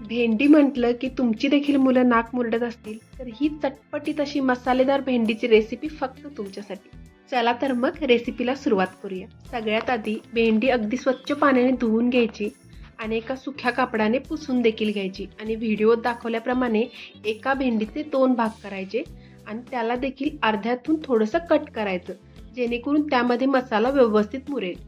भेंडी म्हटलं की तुमची देखील मुलं नाक मुरडत असतील तर ही चटपटीत अशी मसालेदार भेंडीची रेसिपी फक्त तुमच्यासाठी. चला तर मग रेसिपीला सुरुवात करूया. सगळ्यात आधी भेंडी अगदी स्वच्छ पाण्याने धुवून घ्यायची आणि एका सुख्या कापडाने पुसून देखील घ्यायची आणि व्हिडिओत दाखवल्याप्रमाणे एका भेंडीचे 2 भाग करायचे आणि त्याला देखील अर्ध्यातून थोडंसं कट करायचं, जेणेकरून त्यामध्ये मसाला व्यवस्थित मुरेल.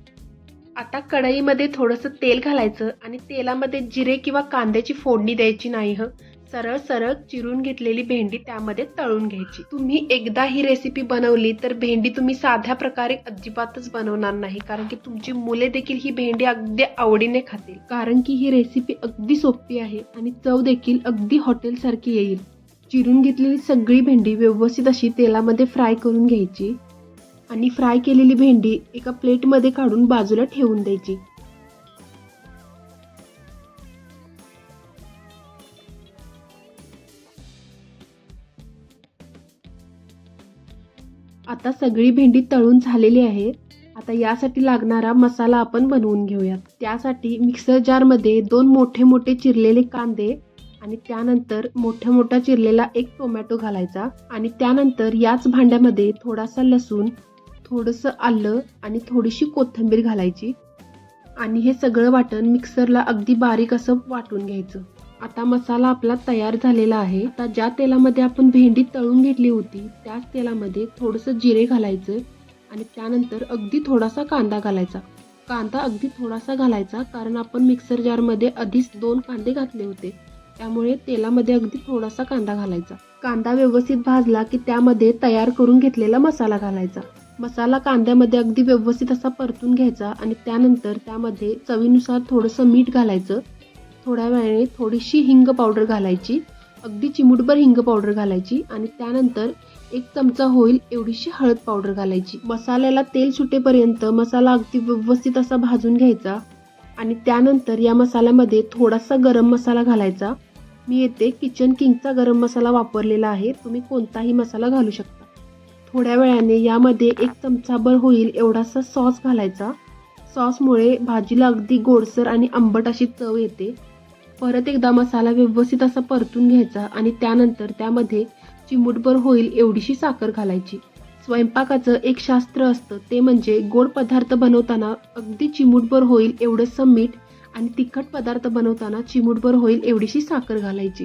आता कढईमध्ये थोडंसं तेल घालायचं आणि तेलामध्ये जिरे किंवा कांद्याची फोडणी द्यायची नाही सरळ सरळ चिरून घेतलेली भेंडी त्यामध्ये तळून घ्यायची. तुम्ही एकदा ही रेसिपी बनवली तर भेंडी तुम्ही साध्या प्रकारे अजिबातच बनवणार नाही, कारण की तुमची मुले देखील ही भेंडी अगदी आवडीने खातील. कारण की ही रेसिपी अगदी सोपी आहे आणि चव देखील अगदी हॉटेल सारखी येईल. चिरून घेतलेली सगळी भेंडी व्यवस्थित अशी तेलामध्ये फ्राय करून घ्यायची आणि फ्राय केलेली भेंडी एका प्लेटमध्ये काढून बाजूला ठेवून द्यायची. आता सगळी भेंडी तळून झालेली आहे. आता यासाठी लागणारा मसाला आपण बनवून घेऊयात. त्यासाठी मिक्सर जारमध्ये 2 मोठे मोठे चिरलेले कांदे आणि त्यानंतर मोठा चिरलेला 1 टोमॅटो घालायचा आणि त्यानंतर याच भांड्यामध्ये थोडासा लसूण, थोडंसं आलं आणि थोडीशी कोथिंबीर घालायची आणि हे सगळं वाटण मिक्सरला अगदी बारीक असं वाटून घ्यायचं. आता मसाला आपला तयार झालेला आहे. आता ज्या तेलामध्ये आपण भेंडी तळून घेतली होती त्याच तेलामध्ये थोडंसं जिरे घालायचं आणि त्यानंतर अगदी थोडासा कांदा घालायचा. कांदा अगदी थोडासा घालायचा, कारण आपण मिक्सर जारमध्ये आधीच 2 कांदे घातले होते, त्यामुळे तेलामध्ये अगदी थोडासा कांदा घालायचा. कांदा व्यवस्थित भाजला की त्यामध्ये तयार करून घेतलेला मसाला घालायचा. मसाला कांद्यामध्ये अगदी व्यवस्थित असा परतून घ्यायचा आणि त्यानंतर त्यामध्ये चवीनुसार थोडंसं मीठ घालायचं. थोड्या वेळाने थोडीशी हिंग पावडर घालायची, अगदी चिमूटभर हिंग पावडर घालायची आणि त्यानंतर 1 चमचा होईल एवढीशी हळद पावडर घालायची. मसाल्याला तेल सुटेपर्यंत मसाला अगदी व्यवस्थित असा भाजून घ्यायचा आणि त्यानंतर या मसाल्यामध्ये थोडासा गरम मसाला घालायचा. मी येथे किचन किंगचा गरम मसाला वापरलेला आहे, तुम्ही कोणताही मसाला घालू शकता. थोड्या वेळाने यामध्ये 1 चमचाभर होईल एवढासा सॉस घालायचा. सॉसमुळे भाजीला अगदी गोडसर आणि आंबट अशी चव येते. परत एकदा मसाला व्यवस्थित असा परतून घ्यायचा आणि त्यानंतर त्यामध्ये चिमूटभर होईल एवढीशी साखर घालायची. स्वयंपाकाचं एक शास्त्र असतं, ते म्हणजे गोड पदार्थ बनवताना अगदी चिमूटभर होईल एवढंसं मीठ आणि तिखट पदार्थ बनवताना चिमूटभर होईल एवढीशी साखर घालायची.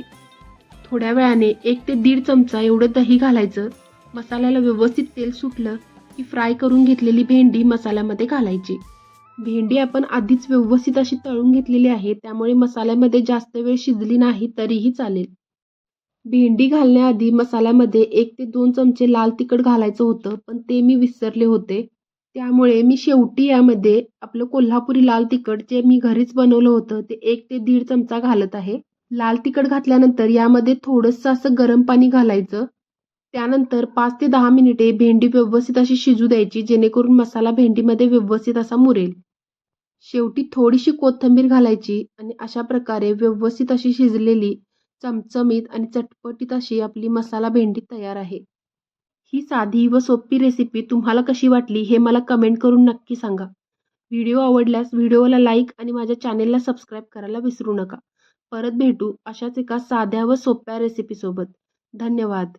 थोड्या वेळाने 1 ते 1.5 चमचा एवढं दही घालायचं. मसाल्याला व्यवस्थित तेल सुटलं की फ्राय करून घेतलेली भेंडी मसाल्यामध्ये घालायची. भेंडी आपण आधीच व्यवस्थित अशी तळून घेतलेली आहे, त्यामुळे मसाल्यामध्ये जास्त वेळ शिजली नाही तरीही चालेल. भेंडी घालण्याआधी मसाल्यामध्ये 1 ते 2 चमचे लाल तिखट घालायचं होतं, पण ते मी विसरले होते. त्यामुळे मी शेवटी यामध्ये आपलं कोल्हापुरी लाल तिखट जे मी घरीच बनवलं होतं ते 1 ते 1.5 चमचा घालत आहे. लाल तिखट घातल्यानंतर यामध्ये थोडंसं असं गरम पाणी घालायचं. त्यानंतर 5 ते 10 मिनिटे भेंडी व्यवस्थित अशी शिजू द्यायची, जेणेकरून मसाला भेंडीमध्ये व्यवस्थित असा मुरेल. शेवटी थोडीशी कोथिंबीर घालायची आणि अशा प्रकारे व्यवस्थित अशी शिजलेली, चमचमीत आणि चटपटीत अशी आपली मसाला भेंडी तयार आहे. ही साधी व सोपी रेसिपी तुम्हाला कशी वाटली हे मला कमेंट करून नक्की सांगा. व्हिडिओ आवडल्यास व्हिडिओला लाईक आणि माझ्या चॅनेलला सबस्क्राईब करायला विसरू नका. परत भेटू अशाच एका साध्या व सोप्या रेसिपीसोबत. धन्यवाद.